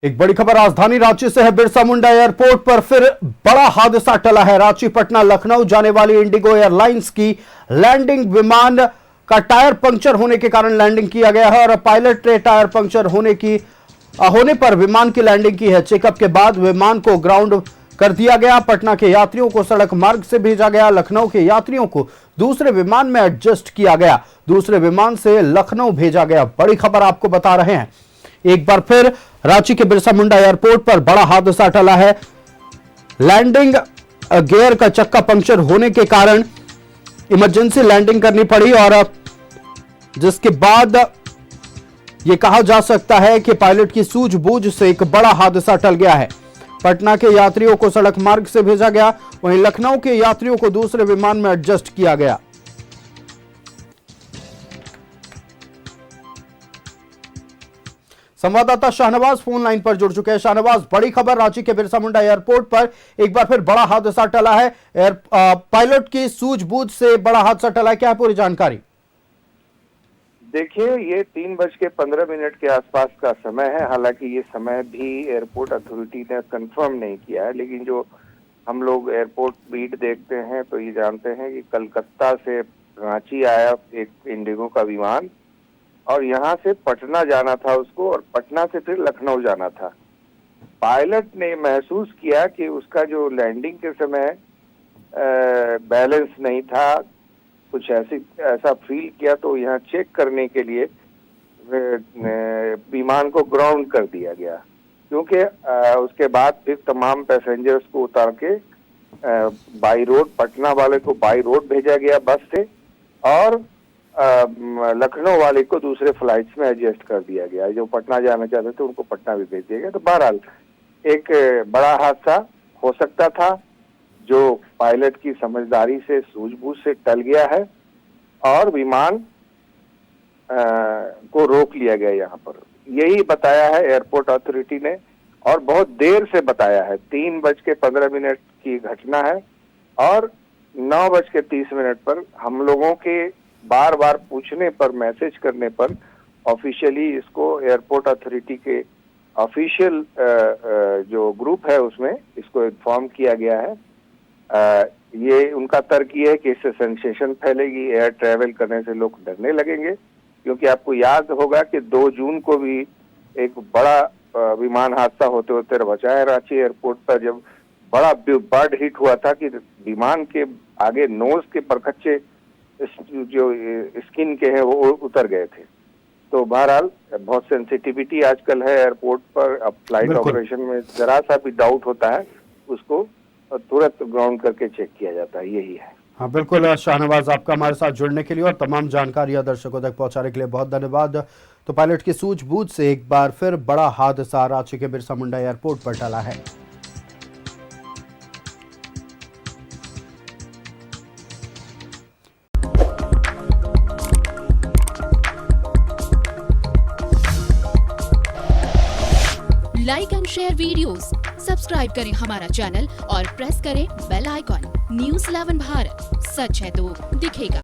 एक बड़ी खबर राजधानी रांची से है। बिरसा मुंडा एयरपोर्ट पर फिर बड़ा हादसा टला है। रांची पटना लखनऊ जाने वाली इंडिगो एयरलाइंस की लैंडिंग विमान का टायर पंक्चर होने के कारण लैंडिंग किया गया है और पायलट ने टायर पंक्चर होने पर विमान की लैंडिंग की है। चेकअप के बाद विमान को ग्राउंड कर दिया गया। पटना के यात्रियों को सड़क मार्ग से भेजा गया। लखनऊ के यात्रियों को दूसरे विमान में एडजस्ट किया गया। दूसरे विमान से लखनऊ भेजा गया। बड़ी खबर आपको बता रहे हैं। एक बार फिर रांची के बिरसा मुंडा एयरपोर्ट पर बड़ा हादसा टला है। लैंडिंग गियर का चक्का पंक्चर होने के कारण इमरजेंसी लैंडिंग करनी पड़ी और जिसके बाद यह कहा जा सकता है कि पायलट की सूझबूझ से एक बड़ा हादसा टल गया है। पटना के यात्रियों को सड़क मार्ग से भेजा गया, वहीं लखनऊ के यात्रियों को दूसरे विमान में एडजस्ट किया गया। संवाददाता शाहनवाज फोन लाइन पर जुड़ चुके हैं। शाहनवाज, बड़ी खबर रांची के बिरसा मुंडा एयरपोर्ट पर एक बार फिर बड़ा हादसा टला है। पायलट की सूझबूझ से बड़ा हादसा टला है, क्या है पूरी जानकारी? देखिए, ये 3:15 के आसपास का समय है। हालांकि ये समय भी एयरपोर्ट अथॉरिटी ने कंफर्म नहीं किया है, लेकिन जो हम लोग एयरपोर्ट बीट देखते हैं तो ये जानते हैं कि कलकत्ता से रांची आया एक इंडिगो का विमान और यहाँ से पटना जाना था उसको, और पटना से फिर लखनऊ जाना था। पायलट ने महसूस किया कि उसका जो लैंडिंग के समय बैलेंस नहीं था, कुछ ऐसा फील किया, तो यहाँ चेक करने के लिए विमान को ग्राउंड कर दिया गया। क्योंकि उसके बाद फिर तमाम पैसेंजर्स को उतार के बाई रोड, पटना वाले को बाई रोड भेजा गया बस से, और लखनऊ वाले को दूसरे फ्लाइट्स में एडजस्ट कर दिया गया। जो पटना जाना चाहते थे उनको पटना भी भेज दिया गया। तो बहरहाल एक बड़ा हादसा हो सकता था जो पायलट की समझदारी से, सूझबूझ से टल गया है और विमान को रोक लिया गया यहाँ पर। यही बताया है एयरपोर्ट अथॉरिटी ने, और बहुत देर से बताया है। 3:15 की घटना है और 9:30 पर हम लोगों के बार बार पूछने पर, मैसेज करने पर ऑफिशियली इसको एयरपोर्ट अथॉरिटी के ऑफिशियल जो ग्रुप है उसमें इसको इन्फॉर्म किया गया है। ये उनका तर्क ये है कि इससे सेंसेशन फैलेगी, एयर ट्रैवल करने से लोग डरने लगेंगे। क्योंकि आपको याद होगा कि 2 जून को भी एक बड़ा विमान हादसा होते होते बचा है रांची एयरपोर्ट पर, जब बड़ा बर्ड हिट हुआ था कि विमान के आगे नोज के परखच्चे जो स्किन के हैं वो उतर गए थे। तो बहरहाल बहुत सेंसिटिविटी आजकल है एयरपोर्ट पर। अब फ्लाइट ऑपरेशन में जरा सा भी डाउट होता है उसको तुरंत ग्राउंड करके चेक किया जाता है। यही है। हाँ बिल्कुल शाहनवाज, आपका हमारे साथ जुड़ने के लिए और तमाम जानकारियां दर्शकों तक पहुंचाने के लिए बहुत धन्यवाद। तो पायलट की सूझबूझ से एक बार फिर बड़ा हादसा रांची के बिरसा मुंडा एयरपोर्ट पर टला है। Like and share videos, subscribe करें हमारा चैनल और प्रेस करें बेल आइकॉन। News 11 भारत, सच है तो दिखेगा।